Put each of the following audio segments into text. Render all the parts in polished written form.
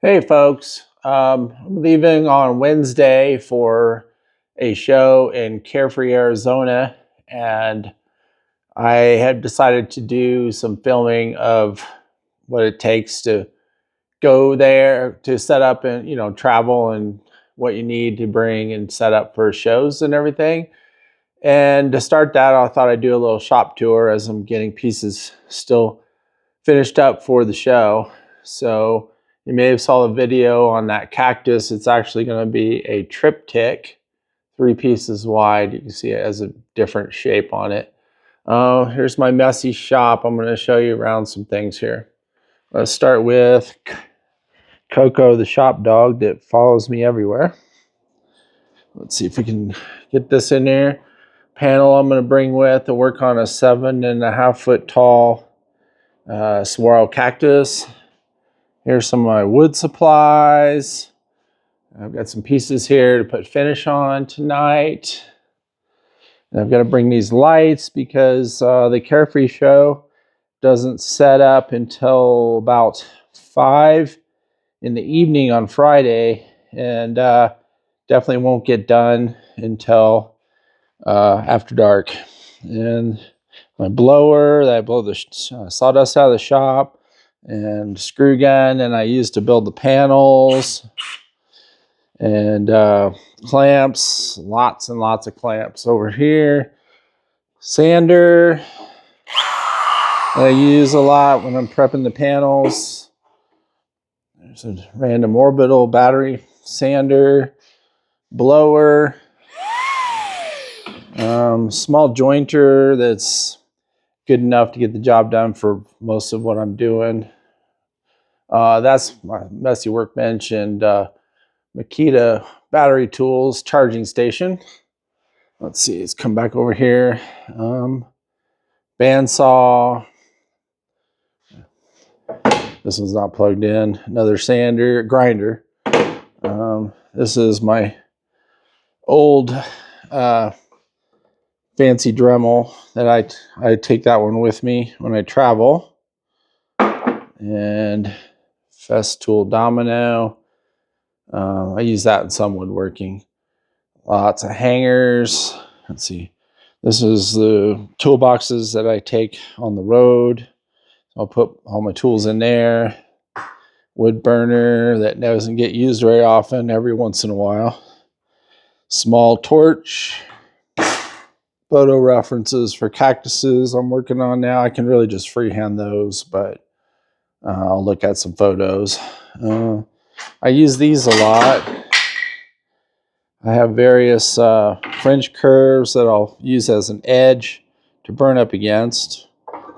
Hey folks, I'm leaving on Wednesday for a show in Carefree, Arizona, and I had decided to do some filming of what it takes to go there, to set up and travel, and what you need to bring and set up for shows and everything. And to start that, I thought I'd do a little shop tour as I'm getting pieces still finished up for the show. So you may have saw a video on that cactus. It's actually going to be a triptych, 3 pieces wide. You can see it has a different shape on it. Here's my messy shop. I'm going to show you around some things here. Let's start with Coco, the shop dog that follows me everywhere. Let's see if we can get this in there. Panel I'm going to bring with to work on a 7.5 foot tall saguaro cactus. Here's some of my wood supplies. I've got some pieces here to put finish on tonight. And I've got to bring these lights because the Carefree show doesn't set up until about 5 in the evening on Friday, and definitely won't get done until after dark. And my blower that I blow the sawdust out of the shop, and screw gun, and I use to build the panels, and clamps, lots and lots of clamps over here. Sander I use a lot when I'm prepping the panels. There's a random orbital battery sander, blower, small jointer that's good enough to get the job done for most of what I'm doing. That's my messy workbench and Makita battery tools charging station. Let's see, let's come back over here. Bandsaw. This one's not plugged in. Another sander, grinder. This is my old fancy Dremel that I take that one with me when I travel. And Festool Domino. I use that in some woodworking. Lots of hangers. Let's see. This is the toolboxes that I take on the road. I'll put all my tools in there. Wood burner that doesn't get used very often, every once in a while. Small torch. Photo references for cactuses I'm working on now. I can really just freehand those, but I'll look at some photos. I use these a lot. I have various French curves that I'll use as an edge to burn up against.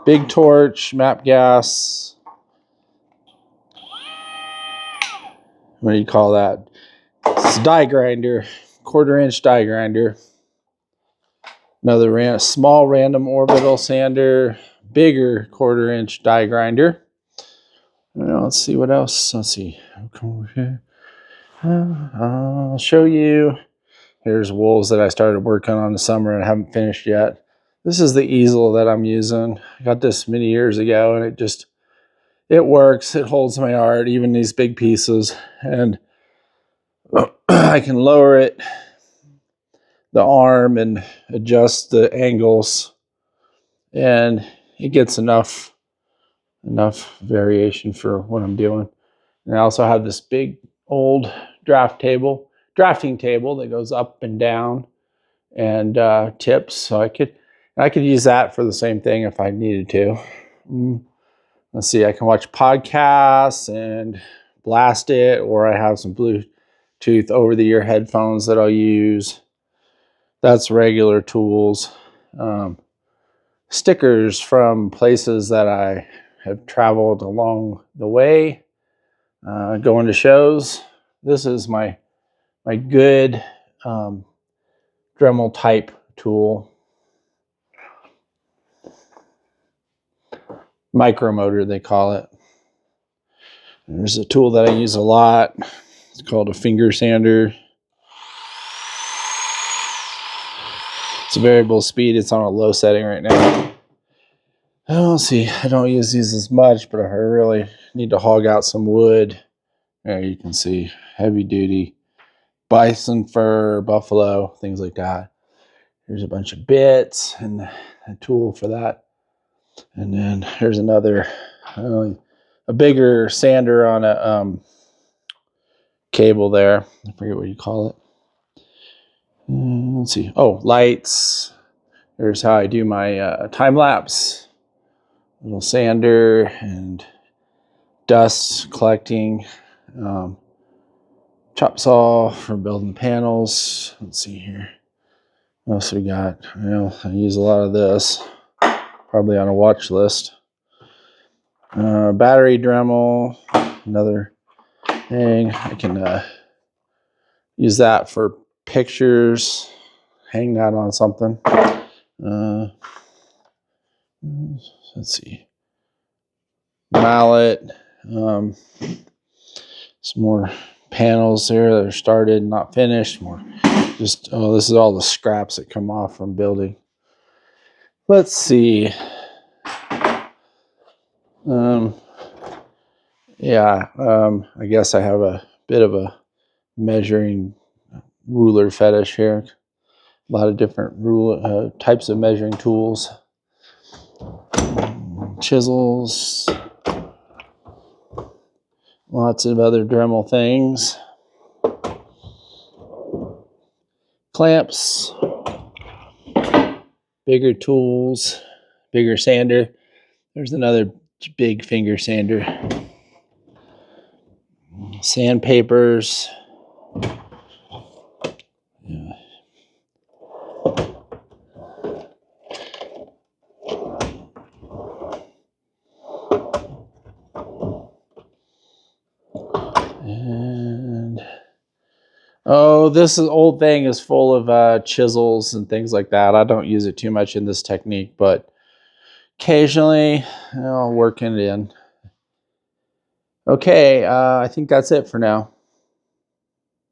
Big torch, map gas. What do you call that? It's a die grinder, 1/4-inch die grinder. Another small random orbital sander, bigger 1/4-inch die grinder. Let's see what else. Let's see. I'll come over here. I'll show you. Here's wolves that I started working on in the summer and haven't finished yet. This is the easel that I'm using. I got this many years ago, and it works. It holds my art, even these big pieces. And I can lower it, the arm, and adjust the angles. And it gets enough variation for what I'm doing. And I also have this big old drafting table that goes up and down and tips. So I could use that for the same thing if I needed to. Let's see, I can watch podcasts and blast it, or I have some Bluetooth over-the-ear headphones that I'll use. That's regular tools. Stickers from places that I have traveled along the way, going to shows. This is my good Dremel type tool. Micromotor, they call it. There's a tool that I use a lot. It's called a finger sander. It's a variable speed. It's on a low setting right now. Let's see. I don't use these as much, but if I really need to hog out some wood, There you can see heavy duty bison fur, buffalo, things like that. Here's a bunch of bits and a tool for that. And then here's another, a bigger sander on a cable there. I forget what you call it. Let's see. Oh, lights. Here's how I do my time lapse. Little sander and dust collecting. Chop saw for building panels. Let's see here. What else we got? Well, I use a lot of this. Probably on a watch list. Battery Dremel. Another thing. I can use that for pictures. Hang that on something. Let's see. Mallet. Some more panels there that are started, not finished. More just, oh, this is all the scraps that come off from building. Let's see. I guess I have a bit of a measuring ruler fetish here. A lot of different types of measuring tools. Chisels. Lots of other Dremel things. Clamps. Bigger tools. Bigger sander. There's another big finger sander. Sandpapers. Yeah. And oh, this old thing is full of chisels and things like that. I don't use it too much in this technique, but occasionally I'll work it in. Okay, I think that's it for now.